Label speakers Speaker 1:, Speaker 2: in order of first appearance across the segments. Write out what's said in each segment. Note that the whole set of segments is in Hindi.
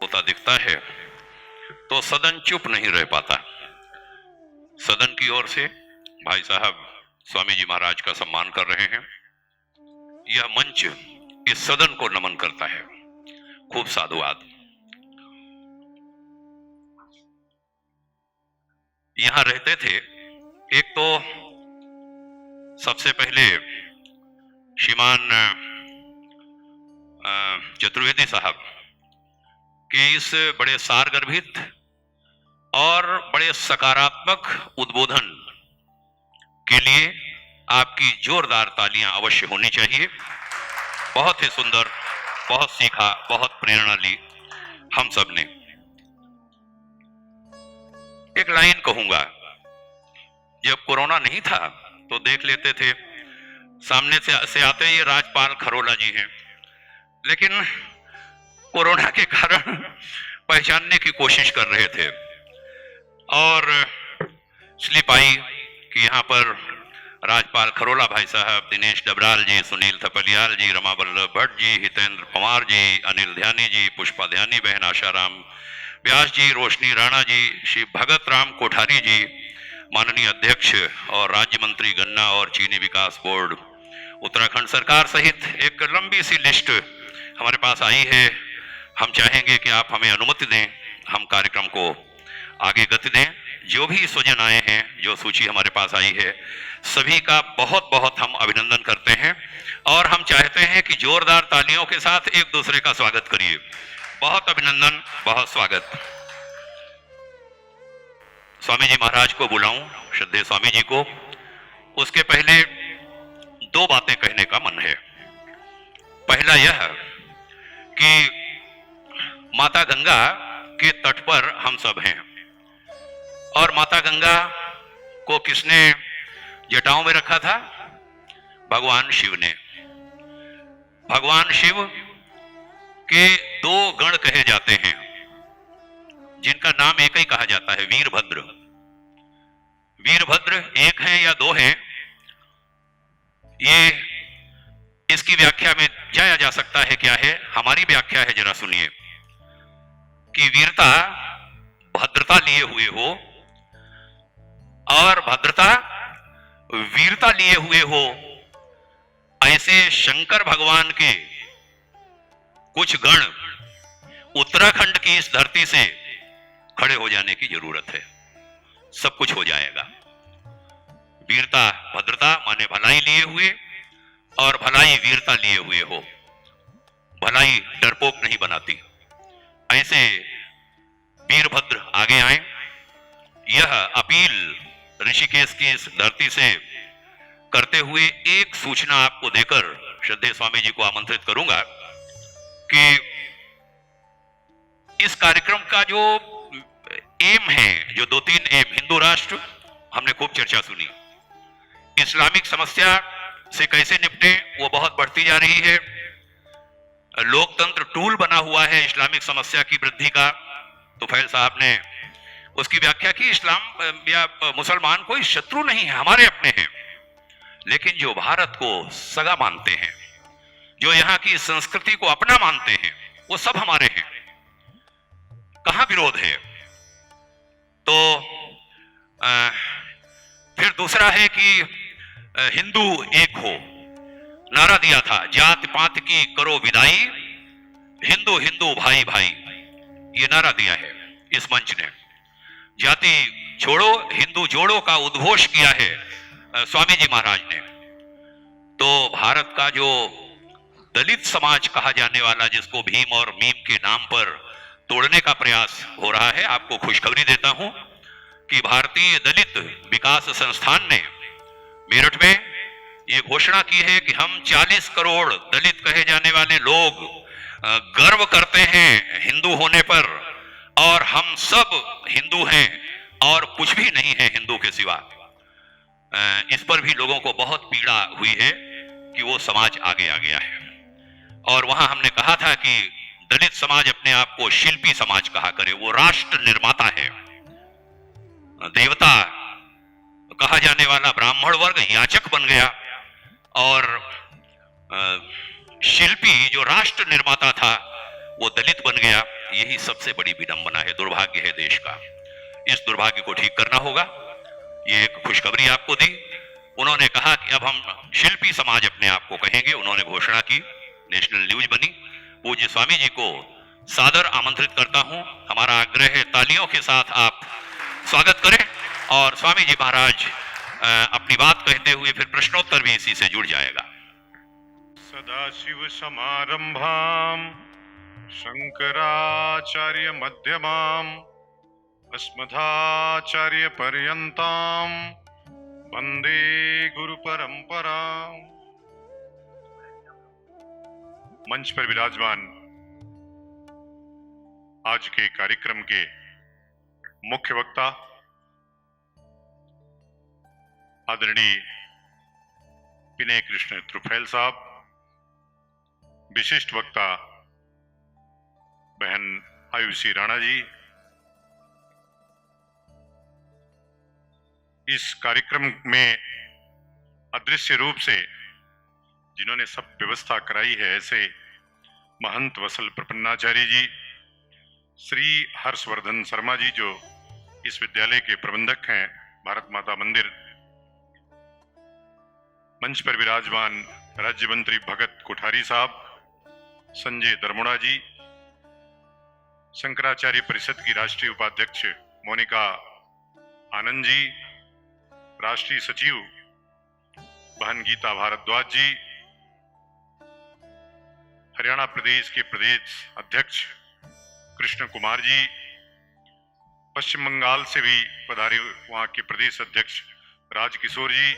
Speaker 1: होता दिखता है तो सदन चुप नहीं रह पाता। सदन की ओर से भाई साहब स्वामी जी महाराज का सम्मान कर रहे हैं। यह मंच इस सदन को नमन करता है। खूब साधुवाद। यहां रहते थे एक तो सबसे पहले श्रीमान चतुर्वेदी साहब के इस बड़े सारगर्भित और बड़े सकारात्मक उद्बोधन के लिए आपकी जोरदार तालियां अवश्य होनी चाहिए। बहुत ही सुंदर, बहुत सीखा, बहुत प्रेरणा ली हम सब ने। एक लाइन कहूंगा, जब कोरोना नहीं था तो देख लेते थे सामने से आते ये राजपाल खरोला जी हैं, लेकिन कोरोना के कारण पहचानने की कोशिश कर रहे थे और स्लिप आई कि यहाँ पर राजपाल खरोला भाई साहब, दिनेश डबराल जी, सुनील थपलियाल जी, रमा वल्लभ भट्ट जी, हितेंद्र पवार जी, अनिल ध्यानी जी, पुष्पा ध्यानी बहन, आशाराम व्यास जी, रोशनी राणा जी, श्री भगत राम कोठारी जी, माननीय अध्यक्ष और राज्य मंत्री गन्ना और चीनी विकास बोर्ड उत्तराखंड सरकार सहित एक लंबी सी लिस्ट हमारे पास आई है। हम चाहेंगे कि आप हमें अनुमति दें, हम कार्यक्रम को आगे गति दें। जो भी स्वजन आए हैं, जो सूची हमारे पास आई है, सभी का बहुत बहुत हम अभिनंदन करते हैं और हम चाहते हैं कि जोरदार तालियों के साथ एक दूसरे का स्वागत करिए। बहुत अभिनंदन, बहुत स्वागत। स्वामी जी महाराज को बुलाऊं, श्रद्धेय स्वामी जी को। उसके पहले दो बातें कहने का मन है। पहला यह कि माता गंगा के तट पर हम सब हैं और माता गंगा को किसने जटाओं में रखा था? भगवान शिव ने। भगवान शिव के दो गण कहे जाते हैं जिनका नाम एक ही कहा जाता है, वीरभद्र। वीरभद्र एक हैं या दो हैं, ये इसकी व्याख्या में जाया जा सकता है। क्या है हमारी व्याख्या है, जरा सुनिए। कि वीरता भद्रता लिए हुए हो और भद्रता वीरता लिए हुए हो, ऐसे शंकर भगवान के कुछ गण उत्तराखंड की इस धरती से खड़े हो जाने की जरूरत है। सब कुछ हो जाएगा। वीरता भद्रता माने भलाई लिए हुए और भलाई वीरता लिए हुए हो। भलाई डरपोक नहीं बनाती। ऐसे वीरभद्र आगे आए। यह अपील ऋषिकेश की इस धरती से करते हुए एक सूचना आपको देकर श्रद्धेय स्वामी जी को आमंत्रित करूंगा कि इस कार्यक्रम का जो एम है, जो दो तीन एम, हिंदू राष्ट्र, हमने खूब चर्चा सुनी। इस्लामिक समस्या से कैसे निपटे, वो बहुत बढ़ती जा रही है। लोकतंत्र टूल बना हुआ है इस्लामिक समस्या की वृद्धि का। तुफैल साहब ने उसकी व्याख्या की, इस्लाम या मुसलमान कोई शत्रु नहीं है, हमारे अपने हैं। लेकिन जो भारत को सगा मानते हैं, जो यहाँ की संस्कृति को अपना मानते हैं, वो सब हमारे हैं। कहां विरोध है? तो फिर दूसरा है कि हिंदू एक हो, नारा दिया था, जात पात की करो विदाई, हिंदू हिंदू भाई भाई, ये नारा दिया है इस मंच ने। जाति छोड़ो हिंदू जोड़ो का उद्घोष किया है स्वामी जी महाराज ने। तो भारत का जो दलित समाज कहा जाने वाला, जिसको भीम और मीम के नाम पर तोड़ने का प्रयास हो रहा है, आपको खुशखबरी देता हूं कि भारतीय दलित विकास संस्थान ने मेरठ में ये घोषणा की है कि हम 40 करोड़ दलित कहे जाने वाले लोग गर्व करते हैं हिंदू होने पर, और हम सब हिंदू हैं और कुछ भी नहीं है हिंदू के सिवा। इस पर भी लोगों को बहुत पीड़ा हुई है कि वो समाज आगे आ गया है। और वहां हमने कहा था कि दलित समाज अपने आप को शिल्पी समाज कहा करे, वो राष्ट्र निर्माता है। देवता कहा जाने वाला ब्राह्मण वर्ग याचक बन गया और शिल्पी जो राष्ट्र निर्माता था वो दलित बन गया। यही सबसे बड़ी विडंबना है, दुर्भाग्य है देश का। इस दुर्भाग्य को ठीक करना होगा। ये एक खुशखबरी आपको दी। उन्होंने कहा कि अब हम शिल्पी समाज अपने आप को कहेंगे। उन्होंने घोषणा की, नेशनल न्यूज बनी। पूज्य स्वामी जी को सादर आमंत्रित करता हूं। हमारा आग्रह है तालियों के साथ आप स्वागत करें और स्वामी जी महाराज अपनी बात कहते हुए फिर प्रश्नोत्तर भी इसी से जुड़ जाएगा।
Speaker 2: सदाशिव समारंभाम शंकराचार्य मध्यमाम अस्मदाचार्य पर्यंताम वंदे गुरु परंपराम। मंच पर विराजमान आज के कार्यक्रम के मुख्य वक्ता आदरणीय विनय कृष्ण त्रुफैल साहब, विशिष्ट वक्ता बहन आयुषी राणा जी, इस कार्यक्रम में अदृश्य रूप से जिन्होंने सब व्यवस्था कराई है ऐसे महंत वसल प्रपन्नाचार्य जी, श्री हर्षवर्धन शर्मा जी जो इस विद्यालय के प्रबंधक हैं, भारत माता मंदिर, मंच पर विराजमान राज्य मंत्री भगत कोठारी साहब, संजय दरमुड़ा जी, शंकराचार्य परिषद की राष्ट्रीय उपाध्यक्ष मोनिका आनंद जी, राष्ट्रीय सचिव बहन गीता भारद्वाज जी, हरियाणा प्रदेश के प्रदेश अध्यक्ष कृष्ण कुमार जी, पश्चिम बंगाल से भी पधारे वहां के प्रदेश अध्यक्ष राजकिशोर जी,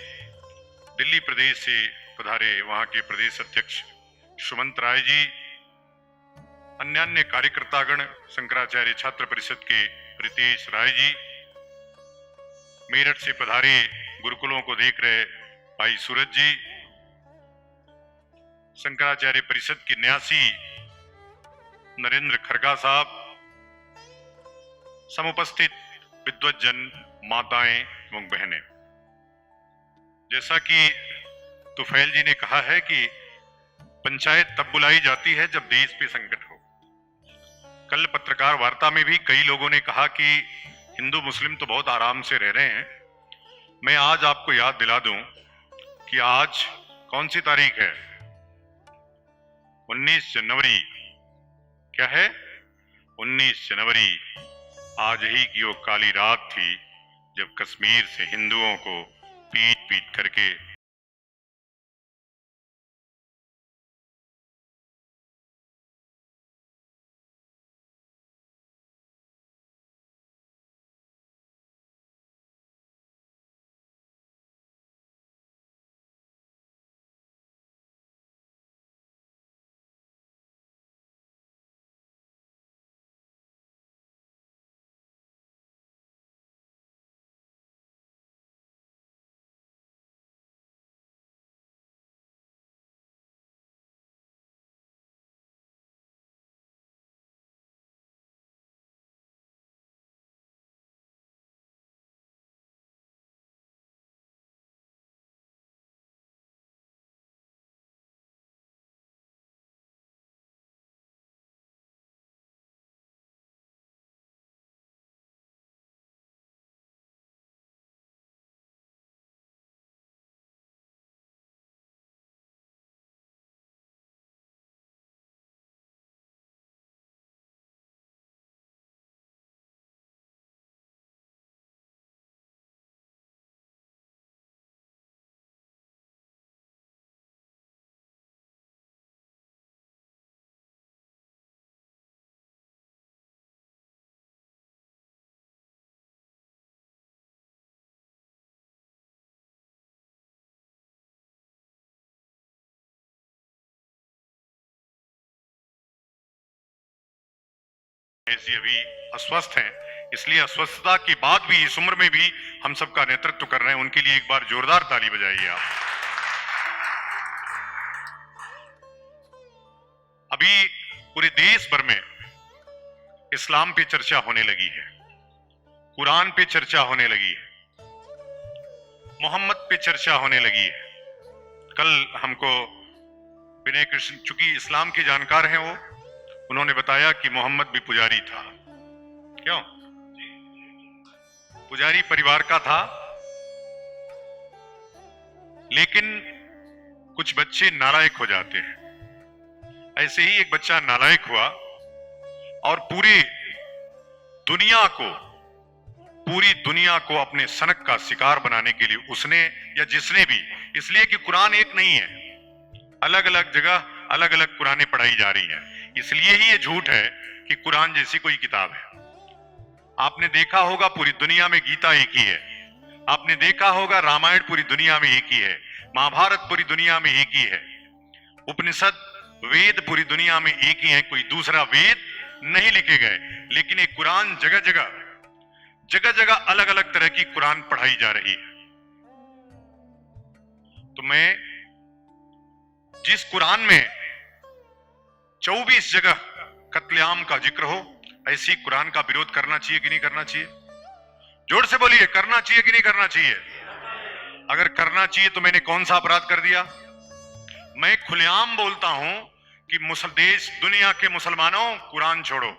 Speaker 2: दिल्ली प्रदेश से पधारे वहां के प्रदेश अध्यक्ष सुमंत राय जी, अन्य कार्यकर्तागण, शंकराचार्य छात्र परिषद के रितेश राय जी, मेरठ से पधारे गुरुकुलों को देख रहे भाई सूरज जी, शंकराचार्य परिषद के न्यासी नरेंद्र खरगा साहब, समुपस्थित विद्वज्जन, माताएं एवं बहनें। जैसा कि तुफैल जी ने कहा है कि पंचायत तब बुलाई जाती है जब देश पे संकट हो। कल पत्रकार वार्ता में भी कई लोगों ने कहा कि हिंदू मुस्लिम तो बहुत आराम से रह रहे हैं। मैं आज आपको याद दिला दूं कि आज कौन सी तारीख है? 19 जनवरी। क्या है? 19 जनवरी। आज ही की वो काली रात थी जब कश्मीर से हिंदुओं को पीट पीट करके ऐसी अभी अस्वस्थ हैं, इसलिए अस्वस्थता के बाद भी इस उम्र में भी हम सबका नेतृत्व कर रहे हैं। उनके लिए एक बार जोरदार ताली बजाइए आप। अभी पूरे देश भर में इस्लाम पे चर्चा होने लगी है, कुरान पे चर्चा होने लगी है, मोहम्मद पे चर्चा होने लगी है। कल हमको विनय कृष्ण, चूंकि इस्लाम के जानकार हैं वो, उन्होंने बताया कि मोहम्मद भी पुजारी था। क्यों? पुजारी परिवार का था, लेकिन कुछ बच्चे नालायक हो जाते हैं। ऐसे ही एक बच्चा नालायक हुआ और पूरी दुनिया को अपने सनक का शिकार बनाने के लिए उसने या जिसने भी, इसलिए कि कुरान एक नहीं है, अलग अलग जगह अलग अलग कुरानें पढ़ाई जा रही हैं, इसलिए ही ये झूठ है कि कुरान जैसी कोई किताब है। आपने देखा होगा पूरी दुनिया में गीता एक ही है, आपने देखा होगा रामायण पूरी दुनिया में एक ही है, महाभारत पूरी दुनिया में एक ही है, उपनिषद वेद पूरी दुनिया में एक ही है, कोई दूसरा वेद नहीं लिखे गए। लेकिन ये कुरान जगह जगह अलग अलग तरह की कुरान पढ़ाई जा रही है। तो मैं जिस कुरान में 24 जगह कत्लेआम का जिक्र हो, ऐसी कुरान का विरोध करना चाहिए कि नहीं करना चाहिए? जोर से बोलिए, करना चाहिए कि नहीं करना चाहिए? अगर करना चाहिए तो मैंने कौन सा अपराध कर दिया? मैं खुलेआम बोलता हूं कि दुनिया के मुसलमानों कुरान छोड़ो,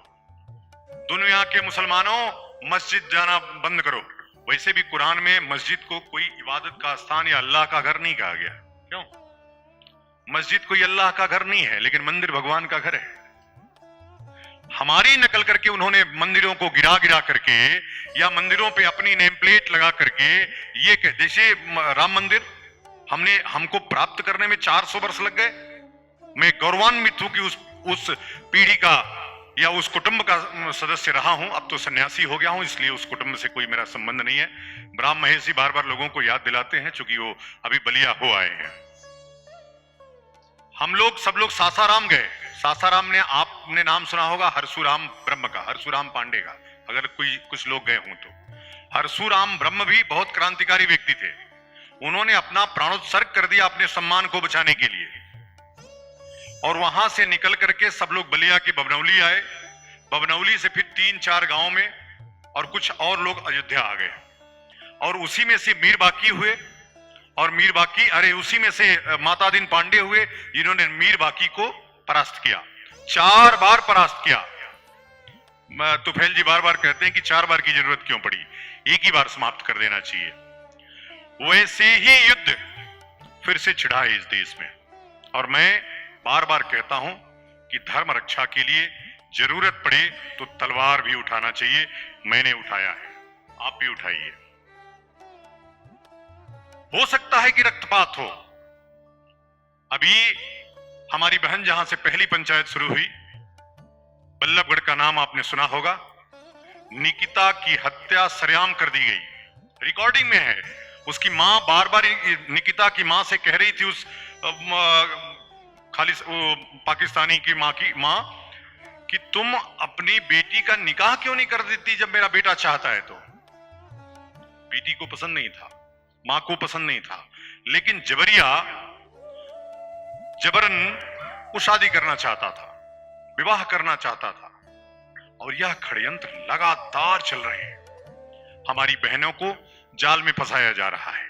Speaker 2: दुनिया के मुसलमानों मस्जिद जाना बंद करो। वैसे भी कुरान में मस्जिद को कोई इबादत का स्थान या अल्लाह का घर नहीं कहा गया। क्यों? मस्जिद कोई अल्लाह का घर नहीं है, लेकिन मंदिर भगवान का घर है। हमारी नकल करके उन्होंने मंदिरों को गिरा करके या मंदिरों पे अपनी नेम प्लेट लगा करके ये कह, जैसे राम मंदिर हमको प्राप्त करने में 400 वर्ष लग गए। मैं गौरवान्वित हूं कि उस पीढ़ी का या उस कुटुंब का सदस्य रहा हूं। अब तो सन्यासी हो गया हूं, इसलिए उस कुटुंब से कोई मेरा संबंध नहीं है। ब्राह्म महेश बार बार लोगों को याद दिलाते हैं, चूंकि वो अभी बलिया हो आए हैं। सब लोग सासाराम गए। सासाराम ने, आपने नाम सुना होगा हरसुराम ब्रह्म का, हरसुराम पांडे का, अगर कुछ लोग गए हों तो। हरसुराम ब्रह्म भी बहुत क्रांतिकारी व्यक्ति थे। उन्होंने अपना प्राणोत्सर्ग कर दिया अपने सम्मान को बचाने के लिए, और वहां से निकल करके सब लोग बलिया के बबनौली आए। बबनौली से फिर 3-4 गांव में, और कुछ और लोग अयोध्या आ गए, और उसी में से मीर बाकी हुए, और उसी में से माता दिन पांडे हुए, जिन्होंने मीर बाकी को परास्त किया। 4 बार परास्त किया। तुफैल जी बार बार कहते हैं कि 4 बार की जरूरत क्यों पड़ी, एक ही बार समाप्त कर देना चाहिए। वैसे ही युद्ध फिर से छिड़ा है इस देश में, और मैं बार बार कहता हूं कि धर्म रक्षा के लिए जरूरत पड़े तो तलवार भी उठाना चाहिए। मैंने उठाया है, आप भी उठाइए। हो सकता है कि रक्तपात हो। अभी हमारी बहन जहां से पहली पंचायत शुरू हुई, बल्लभगढ़ का नाम आपने सुना होगा, निकिता की हत्या सरेआम कर दी गई, रिकॉर्डिंग में है। उसकी मां बार बार निकिता की मां से कह रही थी, उस पाकिस्तानी की मां कि तुम अपनी बेटी का निकाह क्यों नहीं कर देती जब मेरा बेटा चाहता है तो। बेटी को पसंद नहीं था, मां को पसंद नहीं था, लेकिन जबरन वो शादी करना चाहता था, विवाह करना चाहता था, और यह षड्यंत्र लगातार चल रहे हैं। हमारी बहनों को जाल में फंसाया जा रहा है।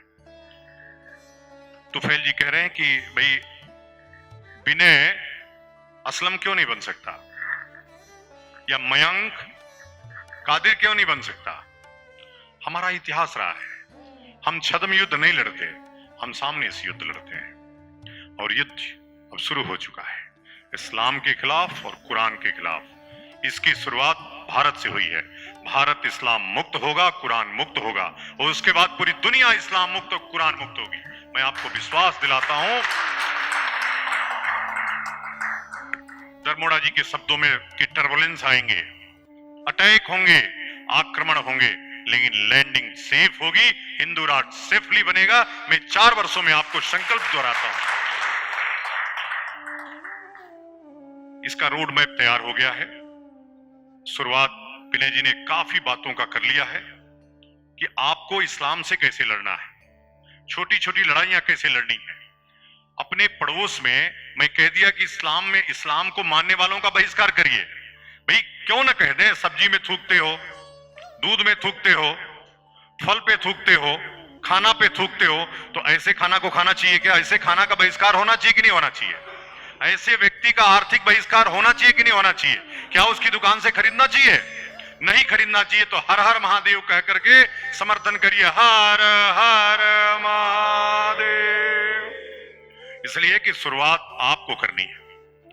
Speaker 2: तुफैल जी कह रहे हैं कि भाई विनय असलम क्यों नहीं बन सकता, या मयंक कादिर क्यों नहीं बन सकता। हमारा इतिहास रहा है, हम छद्म युद्ध नहीं लड़ते, हम सामने से युद्ध लड़ते हैं, और युद्ध अब शुरू हो चुका है इस्लाम के खिलाफ और कुरान के खिलाफ। इसकी शुरुआत भारत से हुई है। भारत इस्लाम मुक्त होगा, कुरान मुक्त होगा, और उसके बाद पूरी दुनिया इस्लाम मुक्त और कुरान मुक्त होगी। मैं आपको विश्वास दिलाता हूं, दरमोड़ा जी के शब्दों में कि टर्बुलेंस आएंगे, अटैक होंगे, आक्रमण होंगे, लेकिन लैंडिंग सेफ होगी, हिंदू राष्ट्र सेफली बनेगा। मैं 4 वर्षों में आपको संकल्प दोहराता हूं। इसका रोड मैप तैयार हो गया है। शुरुआत विनय जी ने काफी बातों का कर लिया है कि आपको इस्लाम से कैसे लड़ना है, छोटी छोटी लड़ाइयां कैसे लड़नी है। अपने पड़ोस में मैं कह दिया कि इस्लाम को मानने वालों का बहिष्कार करिए। भाई क्यों ना कह दें, सब्जी में थूकते हो, दूध में थूकते हो, फल पे थूकते हो, खाना पे थूकते हो, तो ऐसे खाना को खाना चाहिए क्या? ऐसे खाना का बहिष्कार होना चाहिए कि नहीं होना चाहिए? ऐसे व्यक्ति का आर्थिक बहिष्कार होना चाहिए कि नहीं होना चाहिए? क्या उसकी दुकान से खरीदना चाहिए? नहीं खरीदना चाहिए। तो हर हर महादेव कह करके समर्थन करिए, हर हर महादेव। इसलिए कि शुरुआत आपको करनी है,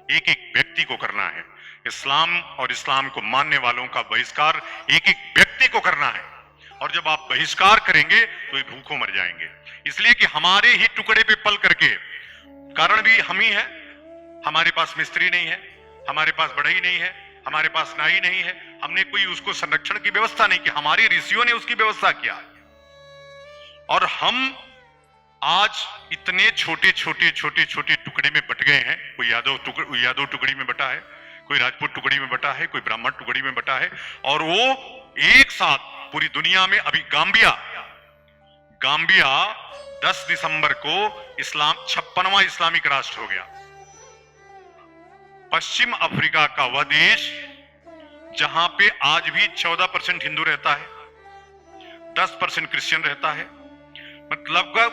Speaker 2: एक एक व्यक्ति को करना है। इस्लाम और इस्लाम को मानने वालों का बहिष्कार एक एक व्यक्ति को करना है। और जब आप बहिष्कार करेंगे तो ये भूखों मर जाएंगे। इसलिए कि हमारे ही टुकड़े पे पल करके, कारण भी हम ही है, हमारे पास मिस्त्री नहीं है, हमारे पास बढ़ई नहीं है, हमारे पास नाई नहीं है, हमने कोई उसको संरक्षण की व्यवस्था नहीं की, हमारे ऋषियों ने उसकी व्यवस्था किया। और हम आज इतने छोटे छोटे छोटे छोटे टुकड़े में बट गए हैं। कोई यादव टुकड़ी में बटा है, कोई राजपूत टुकड़ी में बटा है, कोई ब्राह्मण टुकड़ी में बटा है। और वो एक साथ पूरी दुनिया में, अभी गाम्बिया 10 दिसंबर को 56वां इस्लामिक राष्ट्र हो गया। पश्चिम अफ्रीका का वह देश जहां पे आज भी 14% हिंदू रहता है, 10% क्रिश्चियन रहता है,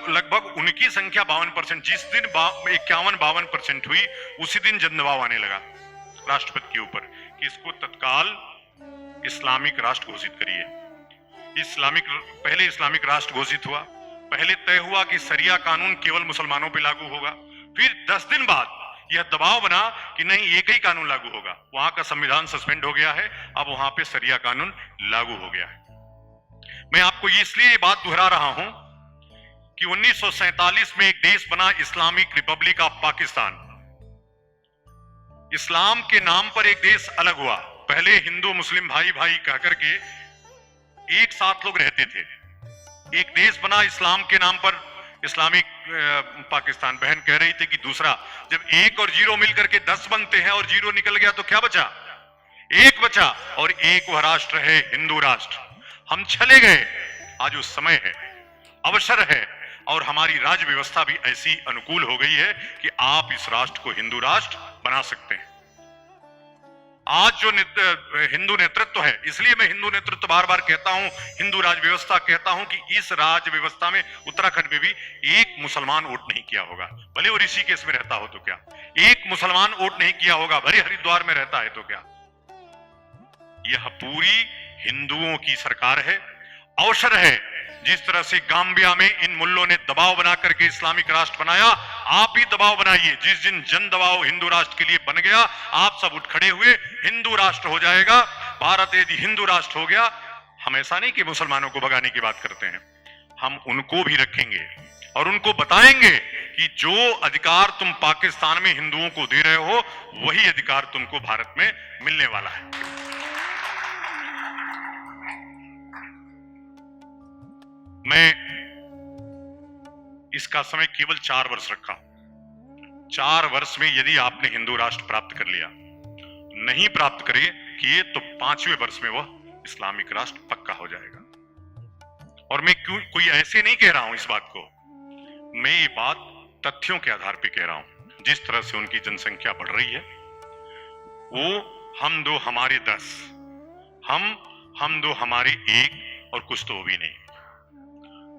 Speaker 2: लगभग उनकी संख्या 52%। जिस दिन 51-52% हुई, उसी दिन जनदबाव आने लगा राष्ट्रपति के ऊपर कि इसको तत्काल इस्लामिक राष्ट्र घोषित करिए। पहले इस्लामिक राष्ट्र घोषित हुआ, पहले तय हुआ कि शरिया कानून केवल मुसलमानों पे लागू होगा। फिर 10 दिन बाद यह दबाव बना कि नहीं, एक ही कानून लागू होगा। वहां का संविधान सस्पेंड हो गया है, अब वहां पे शरिया कानून लागू हो गया है। मैं आपको इसलिए ये बात दोहरा रहा हूं कि 1947 में एक देश बना, इस्लामिक रिपब्लिक ऑफ पाकिस्तान। इस्लाम के नाम पर एक देश अलग हुआ। पहले हिंदू मुस्लिम भाई भाई कहकर के एक साथ लोग रहते थे। एक देश बना इस्लाम के नाम पर, इस्लामिक पाकिस्तान। बहन कह रही थी कि दूसरा, जब 1 और 0 मिलकर के 10 बनते हैं और 0 निकल गया तो क्या बचा? 1 बचा, और एक वह राष्ट्र है हिंदू राष्ट्र। हम चले गए, आज उस समय है, अवसर है, और हमारी राज्य व्यवस्था भी ऐसी अनुकूल हो गई है कि आप इस राष्ट्र को हिंदू राष्ट्र बना सकते हैं। आज जो हिंदू नेतृत्व है, इसलिए मैं हिंदू नेतृत्व बार बार कहता हूं, हिंदू राज व्यवस्था कहता हूं, कि इस राज व्यवस्था में उत्तराखंड में भी एक मुसलमान वोट नहीं किया होगा, भले वो ऋषिकेश में रहता हो तो क्या। एक मुसलमान वोट नहीं किया होगा, भले हरिद्वार में रहता है तो क्या। यह पूरी हिंदुओं की सरकार है। अवसर है, जिस तरह से गाम्बिया में इन मुल्लों ने दबाव बना करके इस्लामिक राष्ट्र बनाया, आप भी दबाव बनाइए। जिस दिन जन दबाव हिंदू राष्ट्र के लिए बन गया, आप सब उठ खड़े हुए, हिंदू राष्ट्र हो जाएगा। भारत यदि हिंदू राष्ट्र हो गया, हम ऐसा नहीं कि मुसलमानों को भगाने की बात करते हैं, हम उनको भी रखेंगे और उनको बताएंगे कि जो अधिकार तुम पाकिस्तान में हिंदुओं को दे रहे हो, वही अधिकार तुमको भारत में मिलने वाला है। मैं इसका समय केवल 4 वर्ष रखा। 4 वर्ष में यदि आपने हिंदू राष्ट्र प्राप्त कर लिया, नहीं प्राप्त किए तो 5वें वर्ष में वह इस्लामिक राष्ट्र पक्का हो जाएगा। और मैं कोई ऐसे नहीं कह रहा हूं इस बात को, मैं ये बात तथ्यों के आधार पर कह रहा हूं। जिस तरह से उनकी जनसंख्या बढ़ रही है, वो हम 2 हमारे 10, हम 2 हमारे 1, और कुछ तो वो भी नहीं।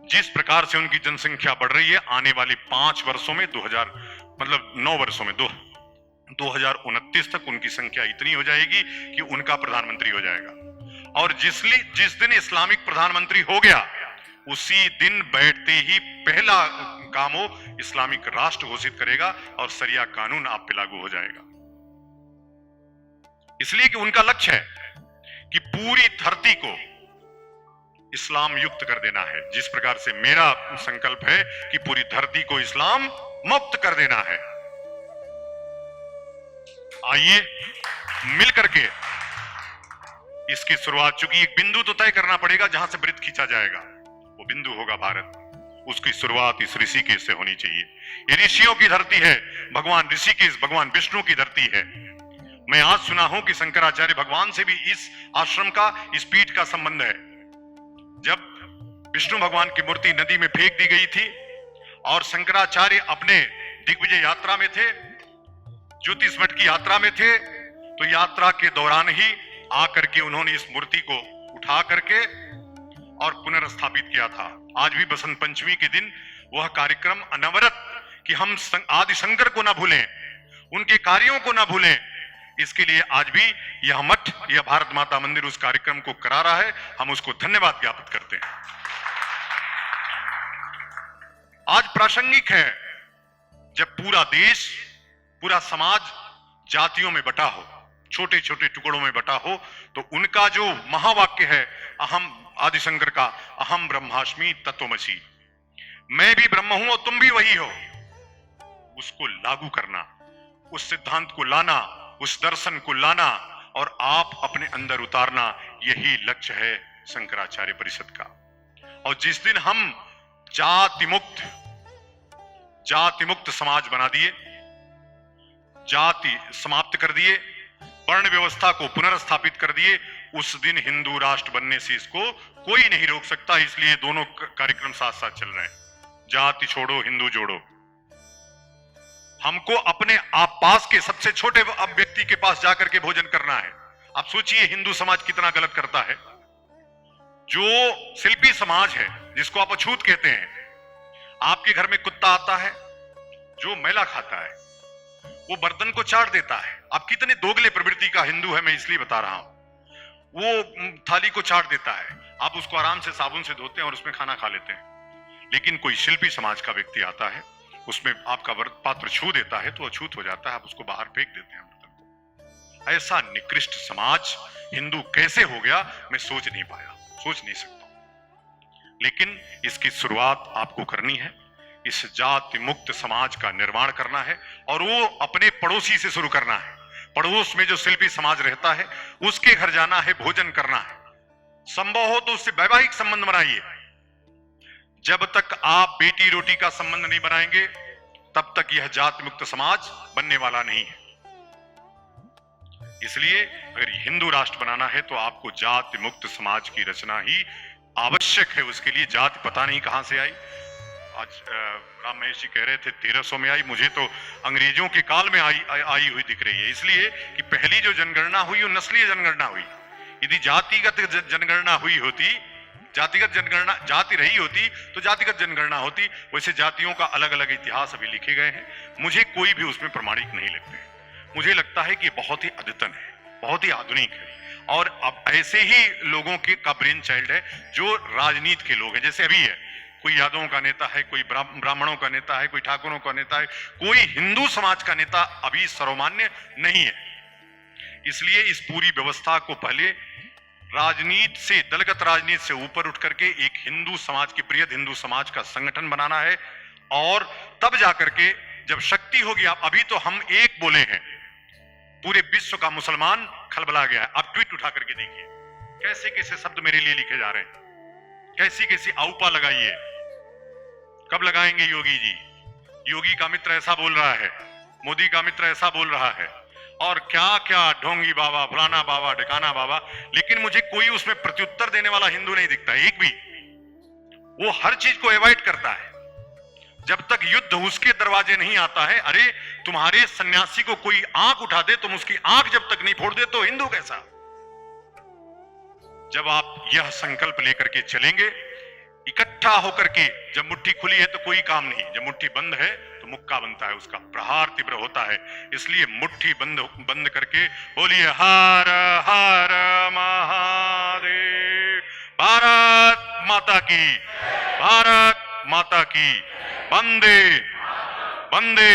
Speaker 2: जिस प्रकार से उनकी जनसंख्या बढ़ रही है, आने वाले 5 वर्षों में 9 वर्षों में 2029 तक उनकी संख्या इतनी हो जाएगी कि उनका प्रधानमंत्री हो जाएगा। और जिस दिन इस्लामिक प्रधानमंत्री हो गया, उसी दिन बैठते ही पहला काम हो इस्लामिक राष्ट्र घोषित करेगा और शरिया कानून आप पे लागू हो जाएगा। इसलिए कि उनका लक्ष्य है कि पूरी धरती को इस्लाम युक्त कर देना है। जिस प्रकार से मेरा संकल्प है कि पूरी धरती को इस्लाम मुक्त कर देना है। आइए मिलकर के इसकी शुरुआत, चूंकि एक बिंदु तो तय करना पड़ेगा जहां से वृत्त खींचा जाएगा, वो बिंदु होगा भारत। उसकी शुरुआत इस ऋषिकेश से होनी चाहिए। ये ऋषियों की धरती है, भगवान ऋषिकेश भगवान विष्णु की धरती है। मैं आज सुना हूं कि शंकराचार्य भगवान से भी इस आश्रम का, इस पीठ का संबंध है। जब विष्णु भगवान की मूर्ति नदी में फेंक दी गई थी और शंकराचार्य अपने दिग्विजय यात्रा में थे, ज्योतिष मठ की यात्रा में थे, तो यात्रा के दौरान ही आकर के उन्होंने इस मूर्ति को उठा करके और पुनर्स्थापित किया था। आज भी बसंत पंचमी के दिन वह कार्यक्रम अनवरत, कि हम आदि शंकर को ना भूलें, उनके कार्यों को ना भूलें। इसके लिए आज भी यह मठ, यह भारत माता मंदिर उस कार्यक्रम को करा रहा है, हम उसको धन्यवाद ज्ञापित करते हैं। आज प्रासंगिक है जब पूरा देश, पूरा समाज जातियों में बटा हो, छोटे छोटे टुकड़ों में बटा हो, तो उनका जो महावाक्य है अहम, आदिशंकर का अहम ब्रह्मास्मि तत्वमसि, मैं भी ब्रह्म हूं और तुम भी वही हो, उसको लागू करना, उस सिद्धांत को लाना, उस दर्शन को लाना और आप अपने अंदर उतारना, यही लक्ष्य है शंकराचार्य परिषद का। और जिस दिन हम जाति मुक्त समाज बना दिए, जाति समाप्त कर दिए, वर्ण व्यवस्था को पुनर्स्थापित कर दिए, उस दिन हिंदू राष्ट्र बनने से इसको कोई नहीं रोक सकता। इसलिए दोनों कार्यक्रम साथ साथ चल रहे हैं, जाति छोड़ो हिंदू जोड़ो। हमको अपने आप पास के सबसे छोटे व्यक्ति के पास जाकर के भोजन करना है। आप सोचिए हिंदू समाज कितना गलत करता है। जो शिल्पी समाज है, जिसको आप अछूत कहते हैं, आपके घर में कुत्ता आता है जो मैला खाता है, वो बर्तन को चाट देता है। आप कितने दोगले प्रवृत्ति का हिंदू है, मैं इसलिए बता रहा हूं। वो थाली को चाट देता है, आप उसको आराम से साबुन से धोते हैं और उसमें खाना खा लेते हैं। लेकिन कोई शिल्पी समाज का व्यक्ति आता है, उसमें आपका पात्र छू देता है तो अछूत हो जाता है, आप उसको बाहर फेंक देते हैं बर्तन को। ऐसा निकृष्ट समाज हिंदू कैसे हो गया, मैं सोच नहीं पाया, सोच नहीं सकता। लेकिन इसकी शुरुआत आपको करनी है, इस जाति मुक्त समाज का निर्माण करना है और वो अपने पड़ोसी से शुरू करना है। पड़ोस में जो शिल्पी समाज रहता है उसके घर जाना है, भोजन करना है, संभव हो तो उससे वैवाहिक संबंध बनाइए। जब तक आप बेटी रोटी का संबंध नहीं बनाएंगे तब तक यह जाति मुक्त समाज बनने वाला नहीं है। इसलिए अगर हिंदू राष्ट्र बनाना है तो आपको जाति मुक्त समाज की रचना ही आवश्यक है। उसके लिए जाति पता नहीं कहां से आई। आज राम महेश जी कह रहे थे 1300 में आई, मुझे तो अंग्रेजों के काल में आई हुई दिख रही है। इसलिए कि पहली जो जनगणना हुई वो नस्लीय जनगणना हुई। यदि जातिगत जनगणना हुई होती, जातिगत जनगणना जाति रही होती तो जातिगत जनगणना होती। वैसे जातियों का अलग अलग इतिहास अभी लिखे गए हैं, मुझे कोई भी उसमें प्रमाणिक नहीं लगते। मुझे लगता है कि बहुत ही अद्यतन है, बहुत ही आधुनिक है और अब ऐसे ही लोगों के का ब्रेन चाइल्ड है जो राजनीति के लोग हैं। जैसे अभी है, कोई यादवों का नेता है, कोई ब्राह्मणों का नेता है, कोई ठाकुरों का नेता है, कोई हिंदू समाज का नेता अभी सर्वमान्य नहीं है। इसलिए इस पूरी व्यवस्था को पहले राजनीति से, दलगत राजनीति से ऊपर उठ करके एक हिंदू समाज के, बृहद हिंदू समाज का संगठन बनाना है और तब जाकर के जब शक्ति होगी। अभी तो हम एक बोले हैं, पूरे विश्व का मुसलमान खलबला गया है। आप ट्वीट उठा करके देखिए कैसे कैसे शब्द मेरे लिए लिखे जा रहे हैं, कैसी कैसी आउपा लगाइए। कब लगाएंगे योगी जी? योगी का मित्र ऐसा बोल रहा है, मोदी का मित्र ऐसा बोल रहा है और क्या क्या ढोंगी बाबा, फलाना बाबा, ढिकाना बाबा। लेकिन मुझे कोई उसमें प्रत्युत्तर देने वाला हिंदू नहीं दिखता, एक भी। वो हर चीज को अवॉइड करता है। जब तक युद्ध उसके दरवाजे नहीं आता है, अरे तुम्हारे सन्यासी को कोई आंख उठा दे, तुम उसकी आंख जब तक नहीं फोड़ दे तो हिंदू कैसा? जब आप यह संकल्प लेकर के चलेंगे, इकट्ठा होकर के, जब मुट्ठी खुली है तो कोई काम नहीं, जब मुट्ठी बंद है तो मुक्का बनता है, उसका प्रहार तीव्र होता है। इसलिए मुट्ठी बंद करके बोलिए हर हर महादेव। भारत माता की, भारत माता की। वंदे वंदे